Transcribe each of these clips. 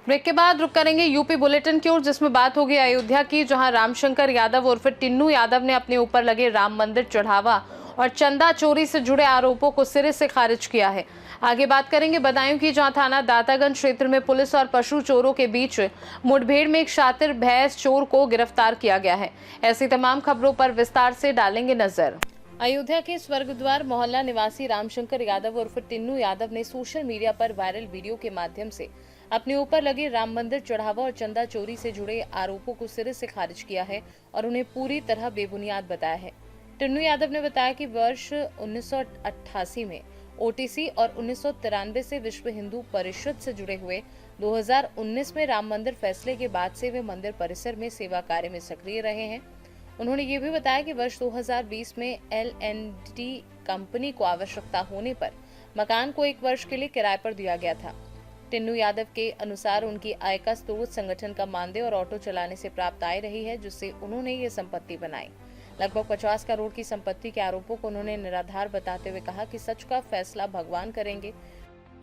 Break के बाद रुक करेंगे यूपी बुलेटिन की ओर, जिसमें बात होगी अयोध्या की, जहां रामशंकर यादव उर्फ टिन्नू यादव ने अपने ऊपर लगे राम मंदिर चढ़ावा और चंदा चोरी से जुड़े आरोपों को सिरे से खारिज किया है। आगे बात करेंगे बदायूं की, जहां थाना दातागंज क्षेत्र में पुलिस और पशु चोरों के बीच मुठभेड़ में एक शातिर भैंस चोर को गिरफ्तार किया गया है। ऐसी तमाम खबरों पर विस्तार से डालेंगे नजर। अयोध्या के स्वर्गद्वार मोहल्ला निवासी रामशंकर यादव उर्फ टिन्नू यादव ने सोशल मीडिया पर वायरल वीडियो के माध्यम से अपने ऊपर लगे राम मंदिर चढ़ावा और चंदा चोरी से जुड़े आरोपों को सिरे से खारिज किया है और उन्हें पूरी तरह बेबुनियाद बताया है। टिन्नू यादव ने बताया कि वर्ष 1988 में ओटीसी और 1993 से विश्व हिंदू परिषद से जुड़े हुए 2019 में राम मंदिर फैसले के बाद से वे मंदिर परिसर में सेवा कार्य में सक्रिय रहे हैं। उन्होंने ये भी बताया कि वर्ष 2020 में L&T कंपनी को आवश्यकता होने पर मकान को 1 वर्ष के लिए किराए पर दिया गया था। टिन्नू यादव के अनुसार उनकी आय का स्रोत संगठन का मानदेय और ऑटो चलाने से प्राप्त आय रही है, जिससे उन्होंने ये संपत्ति बनाई। लगभग 50 करोड़ की संपत्ति के आरोपों को उन्होंने निराधार बताते हुए कहा कि सच का फैसला भगवान करेंगे।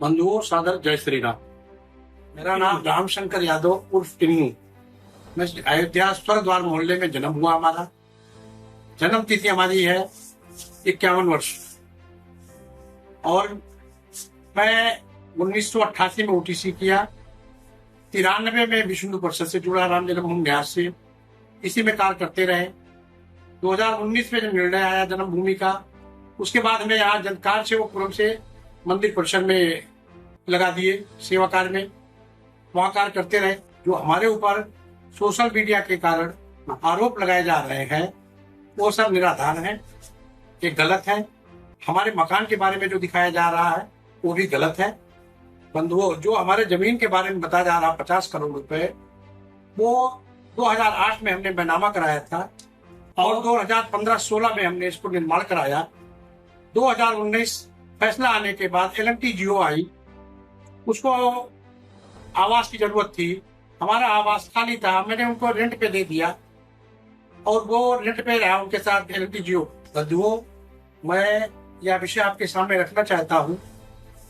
बंधुओं सादर जय श्री राम। मेरा नाम रामशंकर यादव उर्फ टिन्नू। मैं अयोध्या स्वर्गद्वार मोहल्ले में जन्म हुआ। हमारा जन्म तिथि हमारी है 51 वर्ष और मैं 1988 में ओटीसी किया। 93 में विश्व हिंदू परिषद से जुड़ा राम जन्मभूमि न्यास से, इसी में कार्य करते रहे। 2019 में जब निर्णय आया जन्मभूमि का, उसके बाद हमें यहाँ जनकार सेवकपुरम से मंदिर परिसर में लगा दिए सेवा कार्य में, वहाँ कार्य करते रहे। जो हमारे ऊपर सोशल मीडिया के कारण आरोप लगाए जा रहे हैं वो सब निराधार हैं, ये गलत है। हमारे मकान के बारे में जो दिखाया जा रहा है वो भी गलत है। बंधुओं, जो हमारे जमीन के बारे में बताया जा रहा 50 करोड़ रुपए, वो 2008 में हमने बैनामा कराया था और 2015-16 में हमने इसको निर्माण कराया। 2019 फैसला आने के बाद L&T जियो आई, उसको आवास की जरूरत थी। हमारा आवास खाली था, मैंने उनको रेंट पे दे दिया और वो रेंट पे रहा उनके साथ L&T जियो। बंधुओं, मैं यह विषय आपके सामने रखना चाहता हूँ।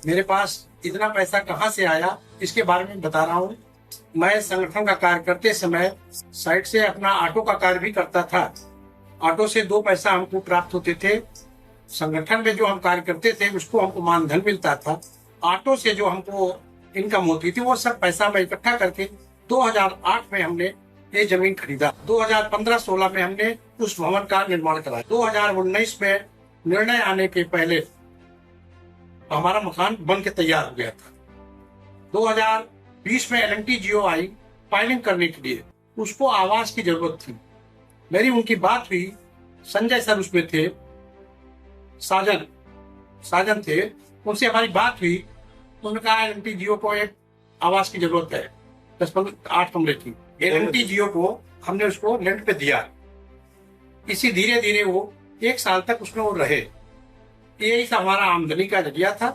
मेरे पास इतना पैसा कहाँ से आया इसके बारे में बता रहा हूँ। मैं संगठन का कार्य करते समय साइड से अपना ऑटो का कार्य भी करता था। ऑटो से 2 पैसा हमको प्राप्त होते थे। संगठन में जो हम कार्य करते थे उसको हमको मानधन मिलता था। ऑटो से जो हमको इनकम होती थी वो सब पैसा मैं इकट्ठा करके 2008 में हमने ये जमीन खरीदा। 2015-16 में हमने उस भवन का निर्माण कराया। 2019 में निर्णय आने के पहले हमारा मकान बन के तैयार हो गया था। 2020 में L&T जियो आई फाइलिंग करने के लिए, उसको आवास की जरूरत थी। मेरी उनकी बात हुई, संजय सर उसमें थे, साजन थे, उनसे हमारी बात हुई। उन्होंने कहा L&T जियो को एक आवास की जरूरत है, 10-8 कमरे की। L&T जियो को हमने उसको रेंट पे दिया। इसी धीरे धीरे वो 1 साल तक उसमें वो रहे। यही सब हमारा आमदनी का जरिया था।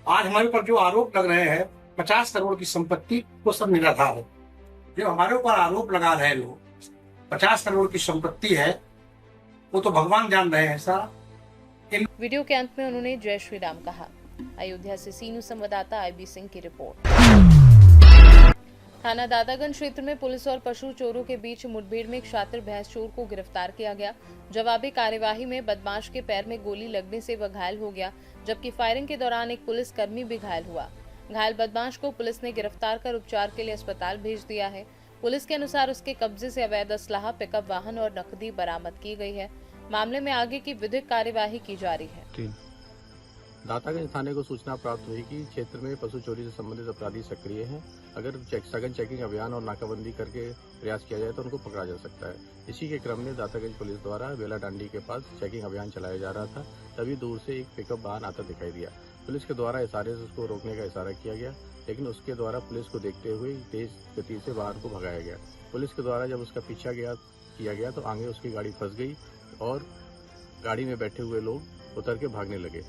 आज हमारे ऊपर जो आरोप लग रहे हैं 50 करोड़ की संपत्ति, वो सब निराधार है। जो हमारे ऊपर आरोप लगा रहे हैं लोग, 50 करोड़ की संपत्ति है, वो तो भगवान जान रहे हैं सारा। वीडियो के अंत में उन्होंने जय श्री राम कहा। अयोध्या से सीनू संवाददाता IB सिंह की रिपोर्ट। थाना दातागंज क्षेत्र में पुलिस और पशु चोरों के बीच मुठभेड़ में एक शातिर भैंस चोर को गिरफ्तार किया गया। जवाबी कार्यवाही में बदमाश के पैर में गोली लगने से वह घायल हो गया, जबकि फायरिंग के दौरान एक पुलिसकर्मी भी घायल हुआ। घायल बदमाश को पुलिस ने गिरफ्तार कर उपचार के लिए अस्पताल भेज दिया है। पुलिस के अनुसार उसके कब्जे से अवैध असलाहा, पिकअप वाहन और नकदी बरामद की गई है। मामले में आगे की विधिक कार्यवाही की जा रही है। दातागंज थाने को सूचना प्राप्त हुई कि क्षेत्र में पशु चोरी से संबंधित अपराधी सक्रिय हैं। अगर सघन चेकिंग अभियान और नाकाबंदी करके प्रयास किया जाए तो उनको पकड़ा जा सकता है। इसी के क्रम में दातागंज पुलिस द्वारा बेला डांडी के पास चेकिंग अभियान चलाया जा रहा था, तभी दूर से एक पिकअप वाहन आता दिखाई दिया। पुलिस के द्वारा इशारे से उसको रोकने का इशारा किया गया, लेकिन उसके द्वारा पुलिस को देखते हुए तेज गति से वाहन को भगाया गया। पुलिस के द्वारा जब उसका पीछा किया गया तो आगे उसकी गाड़ी फंस गई और गाड़ी में बैठे हुए लोग उतर के भागने लगे।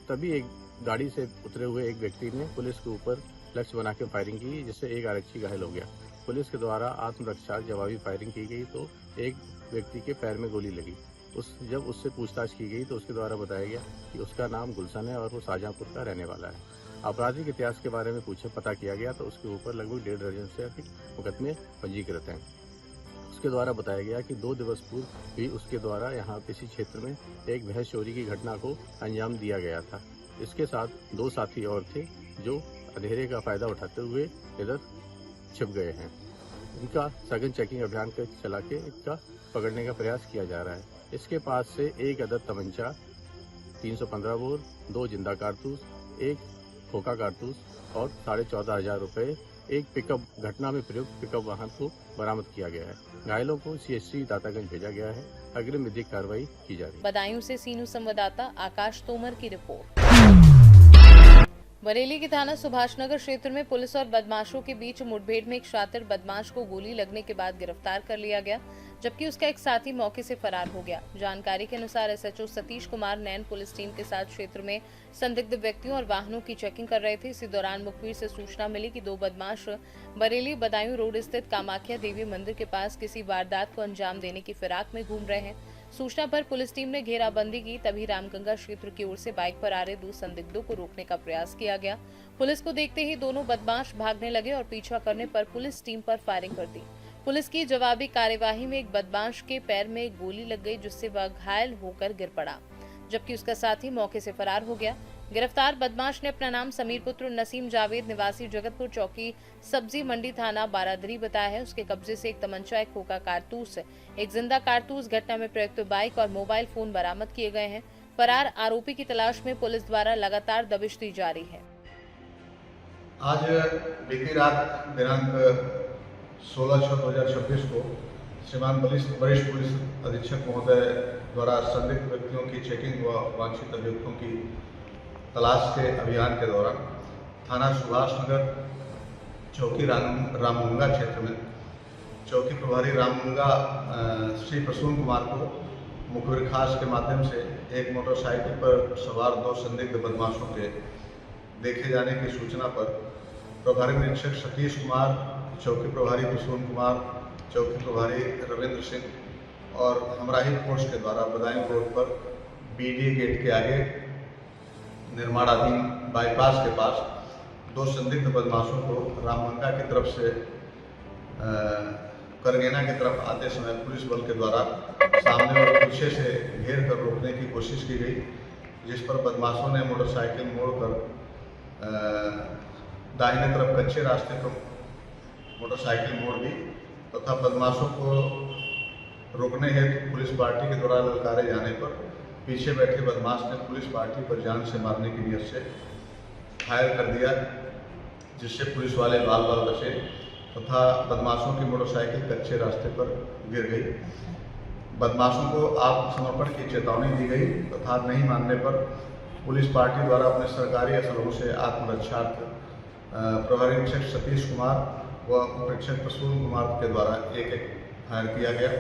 तभी एक गाड़ी से उतरे हुए एक व्यक्ति ने पुलिस के ऊपर लक्ष्य बना के फायरिंग की, जिससे एक आरक्षी घायल हो गया। पुलिस के द्वारा आत्मरक्षा जवाबी फायरिंग की गई तो एक व्यक्ति के पैर में गोली लगी। जब उससे पूछताछ की गई तो उसके द्वारा बताया गया कि उसका नाम गुलशन है और वो शाहजहाँपुर का रहने वाला है। आपराधिक इतिहास के बारे में पता किया गया तो उसके ऊपर लगभग 1.5 दर्जन से अधिक मुकदमे पंजीकृत हैं। उसके द्वारा बताया गया कि 2 दिवस पूर्व भी उसके द्वारा यहाँ किसी क्षेत्र में एक भैंस चोरी की घटना को अंजाम दिया गया था। इसके साथ 2 साथी और थे जो अंधेरे का फायदा उठाते हुए इधर छिप गए हैं। इनका सघन चेकिंग अभियान चला के इनका पकड़ने का प्रयास किया जा रहा है। इसके पास से एक अदद तमंचा, 315 बोर, 2 जिंदा कारतूस, 1 खोखा कारतूस और 14,500 रुपये एक पिकअप घटना में प्रयुक्त पिकअप वाहन को बरामद किया गया है। घायलों को CHC दातागंज भेजा गया है। अग्रिम विधिक कार्रवाई की जा रही है। बदायूं से सीनू संवाददाता आकाश तोमर की रिपोर्ट। बरेली के थाना सुभाषनगर क्षेत्र में पुलिस और बदमाशों के बीच मुठभेड़ में एक शातिर बदमाश को गोली लगने के बाद गिरफ्तार कर लिया गया, जबकि उसका एक साथी मौके से फरार हो गया। जानकारी के अनुसार SHO सतीश कुमार नैन पुलिस टीम के साथ क्षेत्र में संदिग्ध व्यक्तियों और वाहनों की चेकिंग कर रहे थे। इसी दौरान मुखबिर से सूचना मिली कि 2 बदमाश बरेली बदायूं रोड स्थित कामाख्या देवी मंदिर के पास किसी वारदात को अंजाम देने की फिराक में घूम रहे हैं। सूचना पर पुलिस टीम ने घेराबंदी की। तभी रामगंगा क्षेत्र की ओर से बाइक पर आ रहे 2 संदिग्धों को रोकने का प्रयास किया गया। पुलिस को देखते ही दोनों बदमाश भागने लगे और पीछा करने पर पुलिस टीम पर फायरिंग कर दी। पुलिस की जवाबी कार्यवाही में एक बदमाश के पैर में गोली लग गई, जिससे वह घायल होकर गिर पड़ा, जबकि उसका साथी मौके से फरार हो गया। गिरफ्तार बदमाश ने अपना नाम समीर पुत्र नसीम जावेद निवासी जगतपुर चौकी सब्जी मंडी थाना बारादरी बताया है। उसके कब्जे से एक तमंचा, एक खोखा कारतूस, एक जिंदा कारतूस, घटना में प्रयुक्त बाइक और मोबाइल फोन बरामद किए गए हैं। फरार आरोपी की तलाश में पुलिस द्वारा लगातार दबिश दी जा रही है। आज बीती रात दिनांक 16/6/2026 को श्रीमान वरिष्ठ पुलिस अधीक्षक महोदय द्वारा संदिग्ध व्यक्तियों की चेकिंग व वांछित अभियुक्तों की तलाश के अभियान के दौरान थाना सुभाषनगर चौकी रामगंगा क्षेत्र में चौकी प्रभारी रामगंगा श्री प्रसून कुमार को मुखबिर खास के माध्यम से एक मोटरसाइकिल पर सवार 2 संदिग्ध बदमाशों के देखे जाने की सूचना पर प्रभारी निरीक्षक सतीश कुमार, चौकी प्रभारी प्रसून कुमार, चौकी प्रभारी रविंद्र सिंह और हमराही फोर्स के द्वारा बदायूं रोड पर BDA गेट के आगे निर्माणाधीन बाईपास के पास 2 संदिग्ध बदमाशों को रामगंगा की तरफ से करगेना की तरफ आते समय पुलिस बल के द्वारा सामने और पीछे से घेर कर रोकने की कोशिश की गई, जिस पर बदमाशों ने मोटरसाइकिल मोड़कर दाहिने तरफ कच्चे रास्ते पर मोटरसाइकिल मोड़ दी तथा बदमाशों को रोकने हेतु पुलिस पार्टी के द्वारा ललकारे जाने पर पीछे बैठे बदमाश ने पुलिस पार्टी पर जान से मारने की नीयत से फायर कर दिया, जिससे पुलिस वाले बाल बचे तथा बदमाशों की मोटरसाइकिल कच्चे रास्ते पर गिर गई। बदमाशों को आत्मसमर्पण की चेतावनी दी गई तथा नहीं मानने पर पुलिस पार्टी द्वारा अपने सरकारी असलहों से आत्मरक्षार्थ प्रभारी निरीक्षक सतीश कुमार व उपरीक्षक प्रसून कुमार के द्वारा एक फायर किया गया,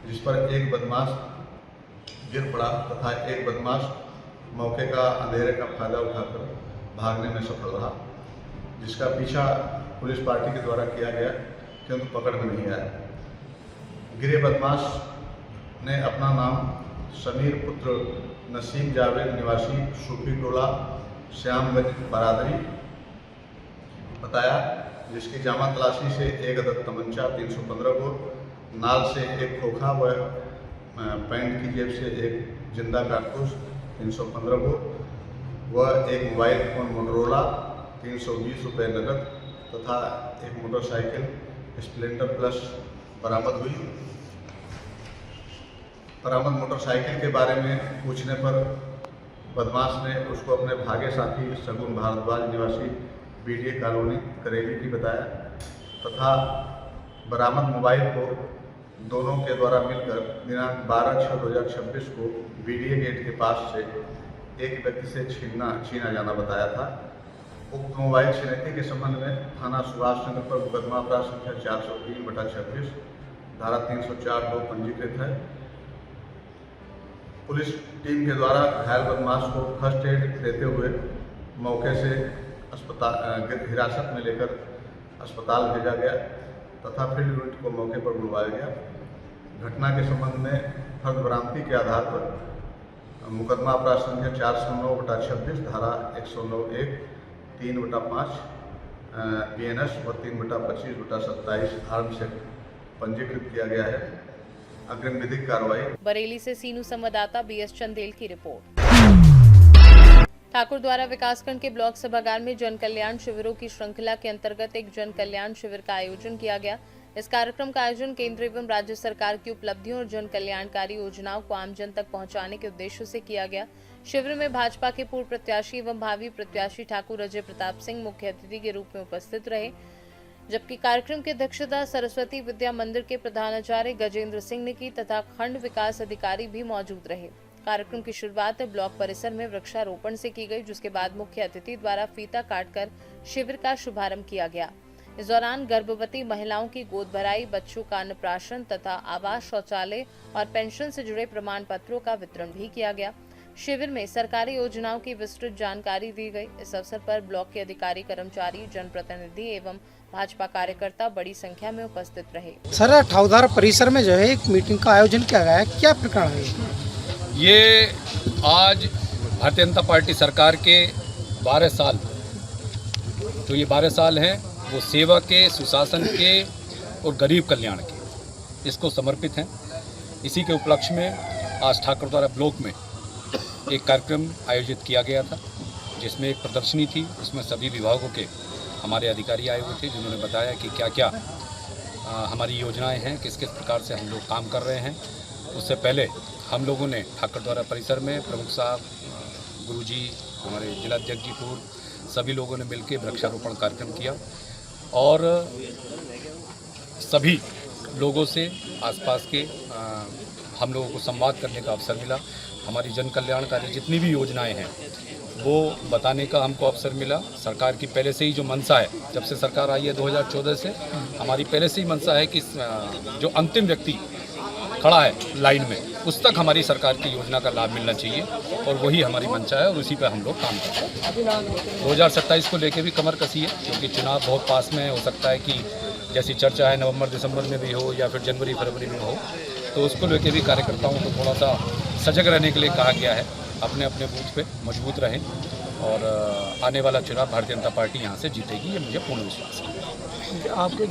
जिस पर एक बदमाश गिर पड़ा तथा एक बदमाश मौके का अंधेरे का फायदा उठाकर भागने में सफल रहा, जिसका पीछा पुलिस पार्टी के द्वारा किया गया किंतु पकड़ में नहीं आया। गिरे बदमाश ने अपना नाम समीर पुत्र नसीम जावेद निवासी सूफी टोला श्यामगंज बारादरी बताया, जिसकी जामा तलाशी से एक अदद तमंचा, 315 बोर, नाल से एक खोखा व पैंट की जेब से एक जिंदा कारतूस 315 बोर व एक मोबाइल फोन मोटरोला 320 रुपये नकद तथा एक मोटरसाइकिल स्प्लेंडर प्लस बरामद हुई। बरामद मोटरसाइकिल के बारे में पूछने पर बदमाश ने उसको अपने भागे साथी सगुन भारद्वाज निवासी BDA कॉलोनी करेली की बताया तथा बरामद मोबाइल को दोनों के द्वारा मिलकर दिनांक 12/6/2026 को BDA गेट के पास से एक व्यक्ति से छीना जाना बताया था। उक्त मोबाइल छिनैती के संबंध में थाना सुभाषनगर पर मुकदमा अपराध संख्या 403/26 धारा 304(2) पंजीकृत है। पुलिस टीम के द्वारा घायल बदमाश को फर्स्ट एड देते हुए मौके से हिरासत में लेकर अस्पताल भेजा गया तथा फील्ड यूनिट को मौके पर बुलवाया गया। घटना के संबंध में फर्द बरामदी के आधार पर मुकदमा अपराध संख्या 409/26 धारा 109(1) 3/5 BNS और 3/25/27 आर्म्स एक्ट पंजीकृत किया गया है। अग्रिम विधिक कार्रवाई। बरेली से सीनू संवाददाता BS चंदेल की रिपोर्ट। ठाकुर द्वारा विकासखंड के ब्लॉक सभागार में जन कल्याण शिविरों की श्रृंखला के अंतर्गत एक जन कल्याण शिविर का आयोजन किया गया। इस कार्यक्रम का आयोजन केंद्र एवं राज्य सरकार की उपलब्धियों और जन कल्याणकारी योजनाओं को आमजन तक पहुंचाने के उद्देश्य से किया गया। शिविर में भाजपा के पूर्व प्रत्याशी एवं भावी प्रत्याशी ठाकुर अजय प्रताप सिंह मुख्य अतिथि के रूप में उपस्थित रहे, जबकि कार्यक्रम की अध्यक्षता सरस्वती विद्या मंदिर के प्रधानाचार्य गजेंद्र सिंह ने की तथा खंड विकास अधिकारी भी मौजूद रहे। कार्यक्रम की शुरुआत ब्लॉक परिसर में वृक्षारोपण से की गई, जिसके बाद मुख्य अतिथि द्वारा फीता काटकर शिविर का शुभारंभ किया गया। इस दौरान गर्भवती महिलाओं की गोद भराई, बच्चों का अन्नप्राशन तथा आवास, शौचालय और पेंशन से जुड़े प्रमाण पत्रों का वितरण भी किया गया। शिविर में सरकारी योजनाओं की विस्तृत जानकारी दी गई। इस अवसर पर ब्लॉक के अधिकारी, कर्मचारी, जनप्रतिनिधि एवं भाजपा कार्यकर्ता बड़ी संख्या में उपस्थित रहे। सर, ठाकुरद्वारा परिसर में जो है एक मीटिंग का आयोजन किया गया है, क्या प्रकरण है? ये आज भारतीय जनता पार्टी सरकार के 12 साल, जो ये 12 साल हैं वो सेवा के, सुशासन के और गरीब कल्याण के, इसको समर्पित हैं। इसी के उपलक्ष्य में आज ठाकुरद्वारा ब्लॉक में एक कार्यक्रम आयोजित किया गया था, जिसमें एक प्रदर्शनी थी। उसमें सभी विभागों के हमारे अधिकारी आए हुए थे, जिन्होंने बताया कि क्या क्या हमारी योजनाएं हैं, किस किस प्रकार से हम लोग काम कर रहे हैं। उससे पहले हम लोगों ने ठाकुरद्वारा परिसर में प्रमुख साहब, गुरुजी, हमारे जिलाध्यक्ष जी पूर्व, सभी लोगों ने मिलकर वृक्षारोपण कार्यक्रम किया और सभी लोगों से आसपास के हम लोगों को संवाद करने का अवसर मिला। हमारी जन कल्याणकारी जितनी भी योजनाएं हैं वो बताने का हमको अवसर मिला। सरकार की पहले से ही जो मंशा है, जब से सरकार आई है 2014 से, हमारी पहले से ही मंशा है कि जो अंतिम व्यक्ति खड़ा है लाइन में, उस तक हमारी सरकार की योजना का लाभ मिलना चाहिए और वही हमारी मंशा है और उसी पर हम लोग काम कर रहे हैं। 2027 को लेके भी कमर कसी है, क्योंकि चुनाव बहुत पास में है। हो सकता है कि जैसी चर्चा है नवंबर दिसंबर में भी हो या फिर जनवरी फरवरी में हो, तो उसको लेके भी कार्यकर्ताओं को थोड़ा सा सजग रहने के लिए कहा गया है। अपने अपने बूथ पे मजबूत रहें और आने वाला चुनाव भारतीय जनता पार्टी यहाँ से जीतेगी, ये मुझे पूर्ण विश्वास है। आपके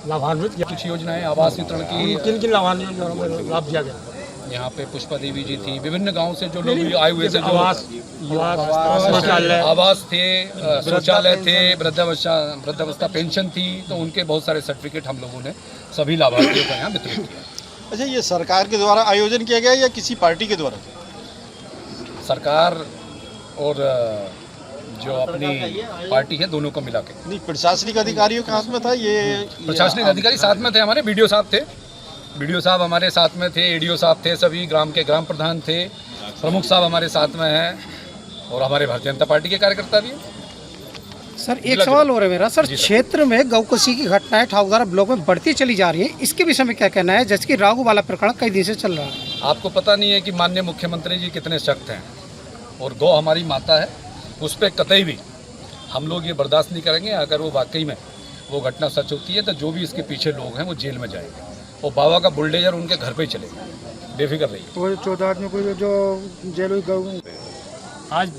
लाभान्वित कुछ योजनाएं आवास वितरण की, किन किन लाभान्वित लाभ दिया गया? यहाँ पे पुष्पा देवी जी थी, विभिन्न गांव से जो लोग आए हुए थे, जो आवास थे, शौचालय थे, वृद्धावस्था पेंशन थी, तो उनके बहुत सारे सर्टिफिकेट हम लोगों ने सभी लाभार्थियों को यहाँ वितरित किया। अच्छा, ये सरकार के द्वारा आयोजन किया गया या किसी पार्टी के द्वारा? सरकार और जो अपनी पार्टी है, दोनों को मिला के। नहीं, प्रशासनिक अधिकारियों के हाथ में था ये? प्रशासनिक अधिकारी साथ में थे, हमारे BDO साहब थे, BDO साहब हमारे साथ में थे, ADO साहब थे, सभी ग्राम के ग्राम प्रधान थे, प्रमुख साहब हमारे साथ में हैं और हमारे भारतीय जनता पार्टी के कार्यकर्ता भी हैं। सर, एक सवाल हो रहा है मेरा। सर, क्षेत्र में गौकसी की घटनाएं ठाकुरद्वारा ब्लॉक में बढ़ती चली जा रही है, इसके विषय में क्या कहना है? जैसे कि राघू वाला प्रकरण कई दिन से चल रहा है। आपको पता नहीं है कि माननीय मुख्यमंत्री जी कितने सख्त हैं और गौ हमारी माता है, उस पर कतई भी हम लोग ये बर्दाश्त नहीं करेंगे। अगर वो वाकई में वो घटना सच होती है तो जो भी इसके पीछे लोग हैं वो जेल में जाएंगे और बाबा का बुलडोजर उनके घर पे ही चलेगा। बेफिक्र रहिए। वो 14 आदमी को जो जेल हुई गौ। आज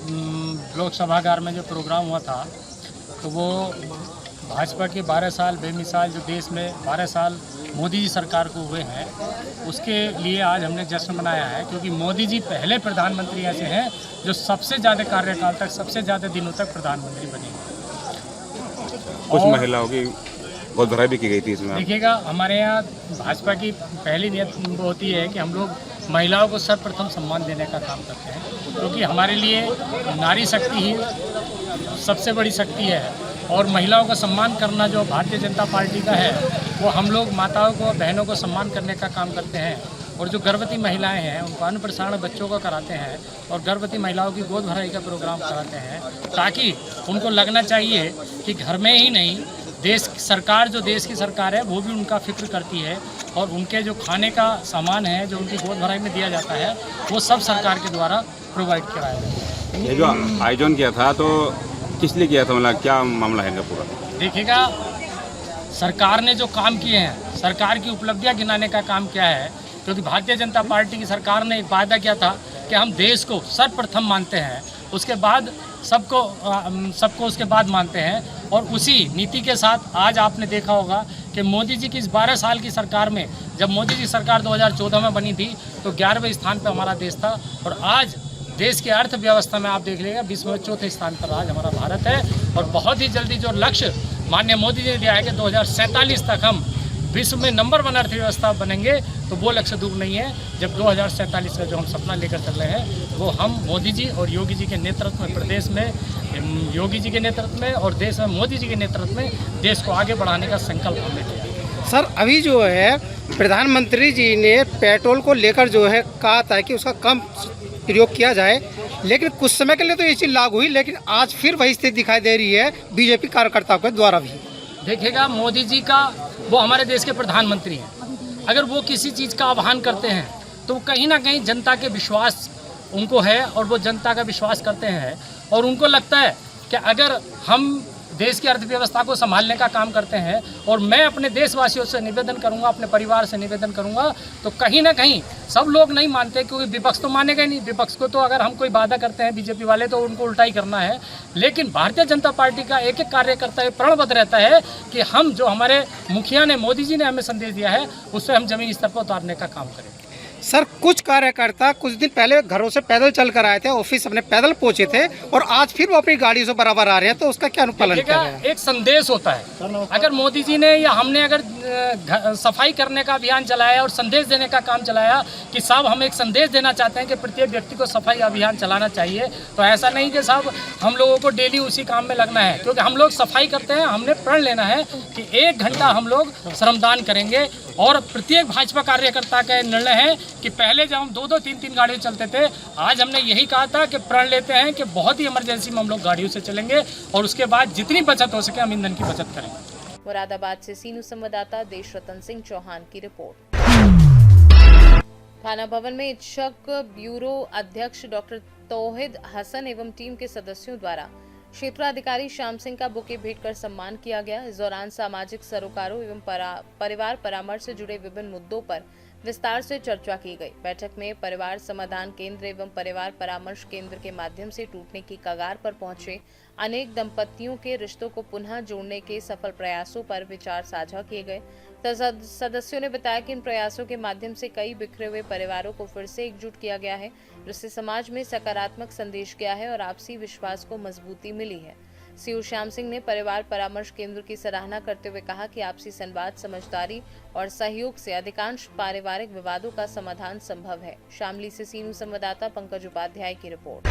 लोक सभागार में जो प्रोग्राम हुआ था, तो वो भाजपा के 12 साल बेमिसाल जो देश में 12 साल मोदी जी सरकार को हुए हैं, उसके लिए आज हमने जश्न मनाया है, क्योंकि मोदी जी पहले प्रधानमंत्री ऐसे हैं जो सबसे ज़्यादा कार्यकाल तक, सबसे ज़्यादा दिनों तक प्रधानमंत्री बने। कुछ महिलाओं की बहुत भराई भी की गई थी इसमें। देखिएगा, हमारे यहाँ भाजपा की पहली नीयत होती है कि हम लोग महिलाओं को सर्वप्रथम सम्मान देने का काम करते हैं, क्योंकि हमारे लिए नारी शक्ति ही सबसे बड़ी शक्ति है और महिलाओं का सम्मान करना जो भारतीय जनता पार्टी का है, वो हम लोग माताओं को, बहनों को सम्मान करने का काम करते हैं। और जो गर्भवती महिलाएं हैं उनको अन्नप्राशन बच्चों का कराते हैं और गर्भवती महिलाओं की गोद भराई का प्रोग्राम कराते हैं, ताकि उनको लगना चाहिए कि घर में ही नहीं, देश सरकार, जो देश की सरकार है वो भी उनका फिक्र करती है और उनके जो खाने का सामान है जो उनकी गोद भराई में दिया जाता है वो सब सरकार के द्वारा प्रोवाइड कराया जाता है। ये जो आयोजन किया था तो किस लिए किया था, मतलब क्या मामला है इनका पूरा? देखिएगा, सरकार ने जो काम किए हैं, सरकार की उपलब्धियां गिनाने का काम किया है, क्योंकि भारतीय जनता पार्टी की सरकार ने एक वादा किया था कि हम देश को सर्वप्रथम मानते हैं, उसके बाद सबको उसके बाद मानते हैं। और उसी नीति के साथ आज आपने देखा होगा कि मोदी जी की इस 12 साल की सरकार में, जब मोदी जी सरकार 2014 में बनी थी तो 11वें स्थान पर हमारा देश था, और आज देश की अर्थव्यवस्था में आप देख लीजिएगा विश्व में 4थे स्थान पर आज हमारा भारत है। और बहुत ही जल्दी जो लक्ष्य माननीय मोदी जी ने दिया है कि 2047 तक हम विश्व में नंबर 1 अर्थव्यवस्था बनेंगे, तो वो लक्ष्य दूर नहीं है। जब 2047 का जो हम सपना लेकर चल रहे हैं, वो हम मोदी जी और योगी जी के नेतृत्व में, प्रदेश में योगी जी के नेतृत्व में और देश में मोदी जी के नेतृत्व में देश को आगे बढ़ाने का संकल्प हमने किया। सर अभी जो है प्रधानमंत्री जी ने पेट्रोल को लेकर जो है कहा था कि उसका कम प्रयोग किया जाए, लेकिन कुछ समय के लिए तो ये चीज़ लागू हुई, लेकिन आज फिर वही स्थिति दिखाई दे रही है बीजेपी कार्यकर्ताओं के द्वारा भी। देखिएगा, मोदी जी का, वो हमारे देश के प्रधानमंत्री हैं, अगर वो किसी चीज़ का आह्वान करते हैं तो कहीं ना कहीं जनता के विश्वास उनको है और वो जनता का विश्वास करते हैं, और उनको लगता है कि अगर हम देश की अर्थव्यवस्था को संभालने का काम करते हैं, और मैं अपने देशवासियों से निवेदन करूंगा, अपने परिवार से निवेदन करूंगा, तो कहीं ना कहीं सब लोग नहीं मानते, क्योंकि विपक्ष तो मानेगा ही नहीं। विपक्ष को तो अगर हम कोई वादा करते हैं बीजेपी वाले तो उनको उल्टा ही करना है, लेकिन भारतीय जनता पार्टी का एक एक कार्यकर्ता ये प्रणबद्ध रहता है कि हम जो हमारे मुखिया ने, मोदी जी ने हमें संदेश दिया है, उससे हम जमीनी स्तर पर उतारने का काम करें। सर कुछ कार्यकर्ता कुछ दिन पहले घरों से पैदल चल कर आए थे, ऑफिस अपने पैदल पहुंचे थे, और आज फिर वो अपनी गाड़ियों से बराबर आ रहे हैं, तो उसका क्या अनुपालन किया गया? एक संदेश होता है, अगर मोदी जी ने या हमने अगर सफाई करने का अभियान चलाया और संदेश देने का काम चलाया कि साहब हम एक संदेश देना चाहते हैं कि प्रत्येक व्यक्ति को सफाई अभियान चलाना चाहिए, तो ऐसा नहीं कि साहब हम लोगों को डेली उसी काम में लगना है, क्योंकि हम लोग सफाई करते हैं, हमने प्रण लेना है कि 1 घंटा हम लोग श्रमदान करेंगे। और प्रत्येक भाजपा कार्यकर्ता का निर्णय है कि पहले जब हम 2-2, 3-3 गाड़ियों चलते थे, आज हमने यही कहा था कि प्रण लेते हैं कि बहुत ही इमरजेंसी में हम लोग गाड़ियों से चलेंगे, और उसके बाद जितनी बचत हो सके हम ईंधन की बचत करेंगे। मुरादाबाद से सीनू संवाददाता देश रतन सिंह चौहान की रिपोर्ट। थाना भवन में इच्छक ब्यूरो अध्यक्ष डॉक्टर तौहिद हसन एवं टीम के सदस्यों द्वारा क्षेत्राधिकारी श्याम सिंह का बुके भेंट कर सम्मान किया गया। इस दौरान सामाजिक सरोकारों एवं परिवार परामर्श से जुड़े विभिन्न मुद्दों पर विस्तार से चर्चा की गई। बैठक में परिवार समाधान केंद्र एवं परिवार परामर्श केंद्र के माध्यम से टूटने की कगार पर पहुंचे अनेक दंपतियों के रिश्तों को पुनः जोड़ने के सफल प्रयासों पर विचार साझा किए गए। सदस्यों ने बताया कि इन प्रयासों के माध्यम से कई बिखरे हुए परिवारों को फिर से एकजुट किया गया है, जिससे समाज में सकारात्मक संदेश गया है और आपसी विश्वास को मजबूती मिली है। सीओ श्याम सिंह ने परिवार परामर्श केंद्र की सराहना करते हुए कहा कि आपसी संवाद, समझदारी और सहयोग से अधिकांश पारिवारिक विवादों का समाधान संभव है। शामली से सीनू संवाददाता पंकज उपाध्याय की रिपोर्ट।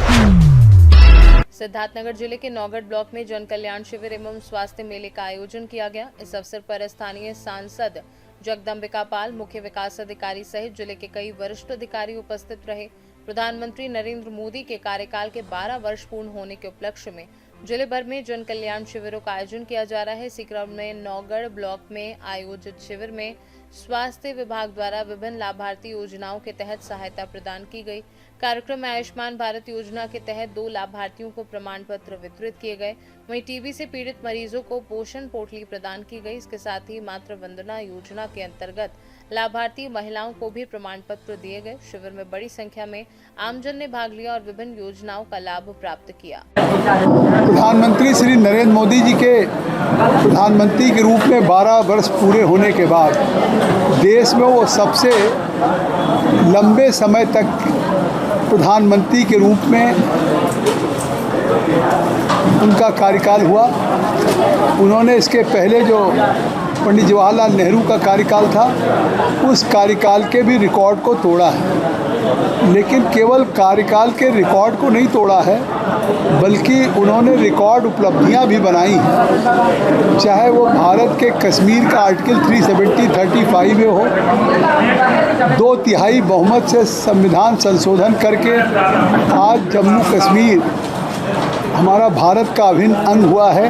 सिद्धार्थनगर जिले के नौगढ़ ब्लॉक में जन कल्याण शिविर एवं स्वास्थ्य मेले का आयोजन किया गया। इस अवसर पर स्थानीय सांसद जगदम्बिका पाल, मुख्य विकास अधिकारी सहित जिले के कई वरिष्ठ अधिकारी उपस्थित रहे। प्रधानमंत्री नरेंद्र मोदी के कार्यकाल के 12 वर्ष पूर्ण होने के उपलक्ष्य में जिले भर में जन कल्याण शिविरों का आयोजन किया जा रहा है। इसी क्रम में नौगढ़ ब्लॉक में आयोजित शिविर में स्वास्थ्य विभाग द्वारा विभिन्न लाभार्थी योजनाओं के तहत सहायता प्रदान की गई। कार्यक्रम में आयुष्मान भारत योजना के तहत 2 लाभार्थियों को प्रमाण पत्र वितरित किए गए। वहीं टीबी से पीड़ित मरीजों को पोषण पोटली प्रदान की गई। इसके साथ ही मातृ वंदना योजना के अंतर्गत लाभार्थी महिलाओं को भी प्रमाण पत्र दिए गए। शिविर में बड़ी संख्या में आमजन ने भाग लिया और विभिन्न योजनाओं का लाभ प्राप्त किया। प्रधानमंत्री श्री नरेंद्र मोदी जी के प्रधानमंत्री के रूप में 12 वर्ष पूरे होने के बाद देश में वो सबसे लंबे समय तक प्रधानमंत्री के रूप में उनका कार्यकाल हुआ। उन्होंने इसके पहले जो पंडित जवाहरलाल नेहरू का कार्यकाल था, उस कार्यकाल के भी रिकॉर्ड को तोड़ा है। लेकिन केवल कार्यकाल के रिकॉर्ड को नहीं तोड़ा है, बल्कि उन्होंने रिकॉर्ड उपलब्धियां भी बनाई हैं। चाहे वो भारत के कश्मीर का आर्टिकल 370-35 में हो, 2/3 बहुमत से संविधान संशोधन करके आज जम्मू कश्मीर हमारा भारत का अभिन्न अंग हुआ है,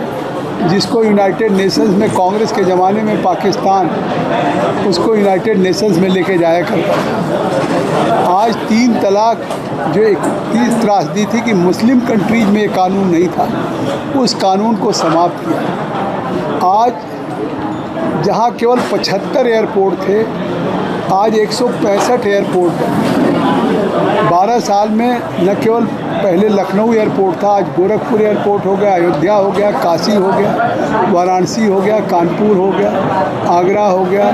जिसको यूनाइटेड नेशंस में कांग्रेस के ज़माने में पाकिस्तान उसको यूनाइटेड नेशंस में लेके जाया करता था। आज 3 तलाक जो एक 30 त्रासदी थी कि मुस्लिम कंट्रीज में ये कानून नहीं था, उस कानून को समाप्त किया। आज जहाँ केवल 75 एयरपोर्ट थे, आज 165 एयरपोर्ट हैं। 12 साल में न केवल पहले लखनऊ एयरपोर्ट था, आज गोरखपुर एयरपोर्ट हो गया, अयोध्या हो गया, काशी हो गया, वाराणसी हो गया, कानपुर हो गया, आगरा हो गया,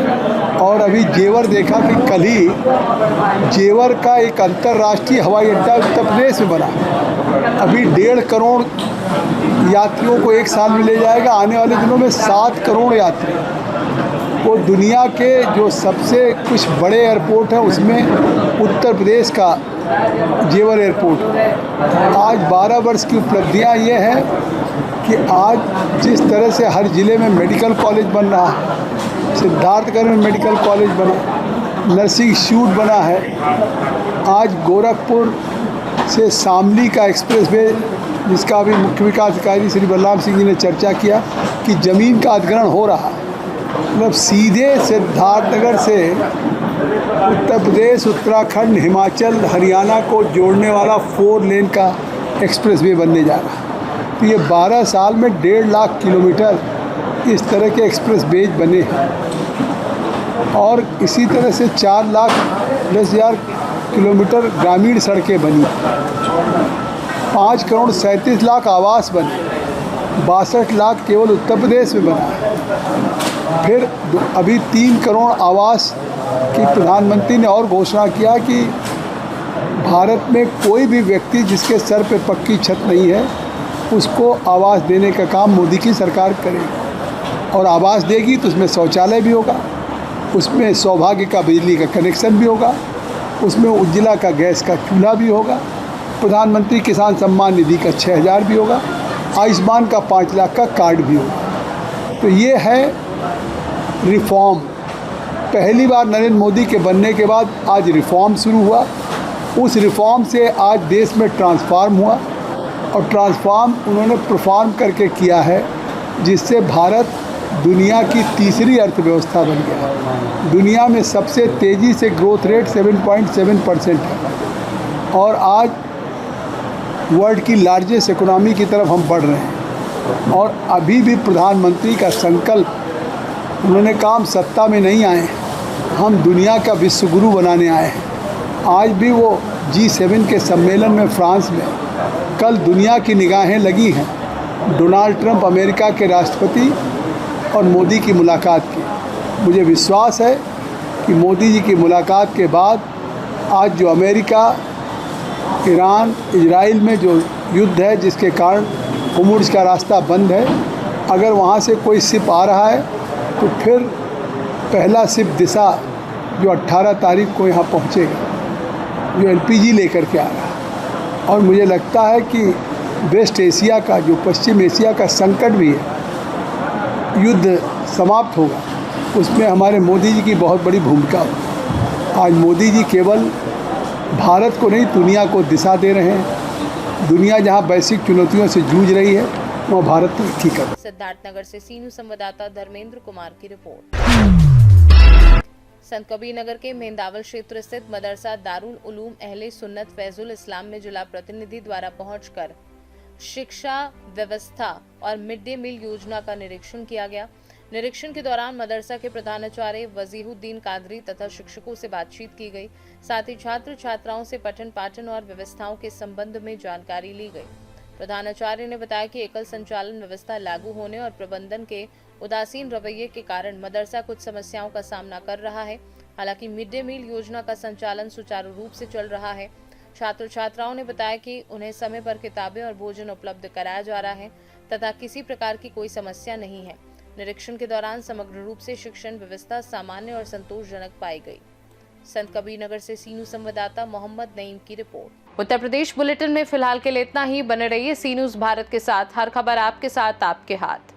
और अभी जेवर देखा कि कल ही जेवर का एक अंतर्राष्ट्रीय हवाई अड्डा उत्तर प्रदेश में बना। अभी 1.5 करोड़ यात्रियों को एक साल में ले जाएगा, आने वाले दिनों में 7 करोड़ यात्री। वो दुनिया के जो सबसे कुछ बड़े एयरपोर्ट हैं उसमें उत्तर प्रदेश का जेवर एयरपोर्ट। आज 12 वर्ष की उपलब्धियां ये हैं कि आज जिस तरह से हर ज़िले में मेडिकल कॉलेज बन रहा है, सिद्धार्थनगर में मेडिकल कॉलेज बना, नर्सिंग इंस्टीट्यूट बना है, आज गोरखपुर से शामली का एक्सप्रेस वे, जिसका अभी मुख्य विकास अधिकारी श्री बलराम सिंह जी ने चर्चा किया कि ज़मीन का अधिग्रहण हो रहा है, मतलब सीधे सिद्धार्थनगर से उत्तर प्रदेश, उत्तराखंड, हिमाचल, हरियाणा को जोड़ने वाला 4 लेन का एक्सप्रेस वे बनने जा रहा है। तो ये 12 साल में 1.5 लाख किलोमीटर इस तरह के एक्सप्रेस वेज बने हैं, और इसी तरह से 4,10,000 किलोमीटर ग्रामीण सड़कें बनी, 5 करोड़ 37 लाख आवास बने, 62 लाख केवल उत्तर प्रदेश में बना है। फिर अभी 3 करोड़ आवास की प्रधानमंत्री ने और घोषणा किया कि भारत में कोई भी व्यक्ति जिसके सर पे पक्की छत नहीं है उसको आवास देने का काम मोदी की सरकार करेगी, और आवास देगी तो उसमें शौचालय भी होगा, उसमें सौभाग्य का बिजली का कनेक्शन भी होगा, उसमें उज्ज्वला का गैस का चूल्हा भी होगा, प्रधानमंत्री किसान सम्मान निधि का 6,000 भी होगा, आयुष्मान का 5 लाख का कार्ड भी होगा। तो ये है रिफॉर्म। पहली बार नरेंद्र मोदी के बनने के बाद आज रिफॉर्म शुरू हुआ। उस रिफॉर्म से आज देश में ट्रांसफॉर्म हुआ, और ट्रांसफॉर्म उन्होंने परफॉर्म करके किया है, जिससे भारत दुनिया की तीसरी अर्थव्यवस्था बन गया। दुनिया में सबसे तेज़ी से ग्रोथ रेट 7.7% है, और आज वर्ल्ड की लार्जेस्ट इकोनॉमी की तरफ हम बढ़ रहे हैं। और अभी भी प्रधानमंत्री का संकल्प, उन्होंने कहा हम सत्ता में नहीं आए, हम दुनिया का विश्व गुरु बनाने आए हैं। आज भी वो G7 के सम्मेलन में फ्रांस में कल दुनिया की निगाहें लगी हैं डोनाल्ड ट्रंप अमेरिका के राष्ट्रपति और मोदी की मुलाकात की। मुझे विश्वास है कि मोदी जी की मुलाकात के बाद आज जो अमेरिका, ईरान, इजराइल में जो युद्ध है, जिसके कारण होर्मुज़ का रास्ता बंद है, अगर वहाँ से कोई शिप आ रहा है तो फिर पहला शिप दिशा जो 18 तारीख को यहाँ पहुँचेगा, जो LPG लेकर के आ रहा है। और मुझे लगता है कि वेस्ट एशिया का, जो पश्चिम एशिया का संकट भी है, युद्ध समाप्त होगा, उसमें हमारे मोदी जी की बहुत बड़ी भूमिका होगी। आज मोदी जी केवल भारत को नहीं, दुनिया को दिशा दे रहे हैं। दुनिया जहां वैश्विक चुनौतियों से जूझ रही है, वह भारत तरक्की कर। सिद्धार्थनगर से सी न्यूज़ संवाददाता धर्मेंद्र कुमार की रिपोर्ट। संत कबीर नगर के मेंदावल क्षेत्र स्थित मदरसा दारुल उलूम अहले सुन्नत फैजुल इस्लाम में जिला प्रतिनिधि द्वारा पहुंचकर शिक्षा व्यवस्था और मिड डे मील योजना का निरीक्षण किया गया। निरीक्षण के दौरान मदरसा के प्रधानाचार्य वजीहुद्दीन कादरी तथा शिक्षकों से बातचीत की गई। साथ ही छात्र छात्राओं से पठन पाठन और व्यवस्थाओं के संबंध में जानकारी ली गई। प्रधानाचार्य ने बताया कि एकल संचालन व्यवस्था लागू होने और प्रबंधन के उदासीन रवैये के कारण मदरसा कुछ समस्याओं का सामना कर रहा है। हालांकि मिड डे मील योजना का संचालन सुचारू रूप से चल रहा है। छात्र छात्राओं ने बताया कि उन्हें समय पर किताबें और भोजन उपलब्ध कराया जा रहा है तथा किसी प्रकार की कोई समस्या नहीं है। निरीक्षण के दौरान समग्र रूप से शिक्षण व्यवस्था सामान्य और संतोषजनक पाई गई। संत कबीर नगर से सी न्यूज़ संवाददाता मोहम्मद नईम की रिपोर्ट। उत्तर प्रदेश बुलेटिन में फिलहाल के लिए इतना ही। बने रहिए सी न्यूज़ भारत के साथ। हर खबर आपके साथ, आपके हाथ।